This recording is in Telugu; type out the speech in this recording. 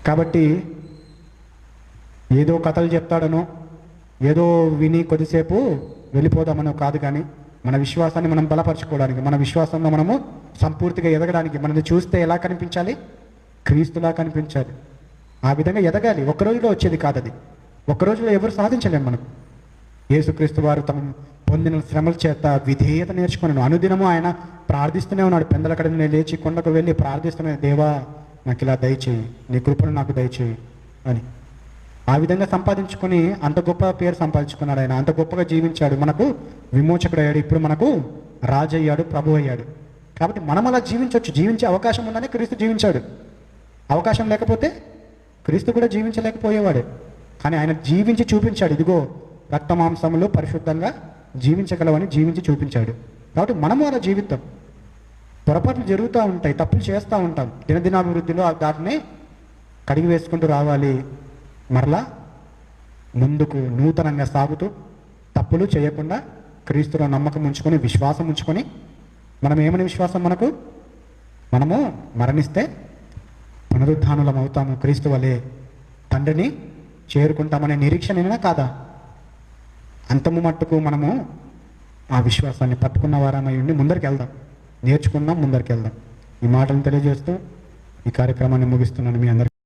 కాబట్టి ఏదో కథలు చెప్తాడనో ఏదో విని కొద్దిసేపు వెళ్ళిపోదామనో కాదు, కానీ మన విశ్వాసాన్ని మనం బలపరచుకోవడానికి, మన విశ్వాసంలో మనము సంపూర్తిగా ఎదగడానికి, మనల్ని చూస్తే ఎలా కనిపించాలి? క్రీస్తులా కనిపించాలి. ఆ విధంగా ఎదగాలి. ఒక్క రోజులో వచ్చేది కాదు అది. ఒక్క రోజులో ఎవరు సాధించలేము. మనం యేసుక్రీస్తు వారు తమ పొందిన శ్రమల చేత విధేయత నేర్చుకున్నాను. అనుదినము ఆయన ప్రార్థిస్తూనే ఉన్నాడు. పెందలకడ నేను లేచి కొండకు వెళ్ళి ప్రార్థిస్తున్నాను, దేవా నాకు ఇలా దయచేయి, నీ కృపను నాకు దయచేయి అని. ఆ విధంగా సంపాదించుకొని అంత గొప్ప పేరు సంపాదించుకున్నాడు ఆయన. అంత గొప్పగా జీవించాడు, మనకు విమోచకుడు అయ్యాడు, ఇప్పుడు మనకు రాజు అయ్యాడు, ప్రభు అయ్యాడు. కాబట్టి మనం అలా జీవించవచ్చు. జీవించే అవకాశం ఉందని క్రీస్తు జీవించాడు. అవకాశం లేకపోతే క్రీస్తు కూడా జీవించలేకపోయేవాడు. కానీ ఆయన జీవించి చూపించాడు. ఇదిగో రక్తమాంసములు పరిశుద్ధంగా జీవించగలవని జీవించి చూపించాడు. కాబట్టి మనము అలా జీవిద్దాం. పొరపాట్లు జరుగుతూ ఉంటాయి, తప్పులు చేస్తూ ఉంటాం. దినదినాభివృద్ధిలో దాటిని కడిగి వేసుకుంటూ రావాలి. మరలా ముందుకు నూతనంగా సాగుతూ తప్పులు చేయకుండా క్రీస్తులో నమ్మకం ఉంచుకొని, విశ్వాసం ఉంచుకొని, మనం ఏమని విశ్వాసం మనము మరణిస్తే పునరుద్ధానులం అవుతాము, క్రీస్తు వలె తండ్రిని చేరుకుంటామనే నిరీక్షణైనా కాదా? అంతము మట్టుకు మనము ఆ విశ్వాసాన్ని పట్టుకున్న వారమై ఉండి ముందరికి వెళ్దాం, నేర్చుకుందాం, ముందరికి వెళ్దాం. ఈ మాటలను తెలియజేస్తూ ఈ కార్యక్రమాన్ని ముగిస్తున్నాను. మీ అందరికీ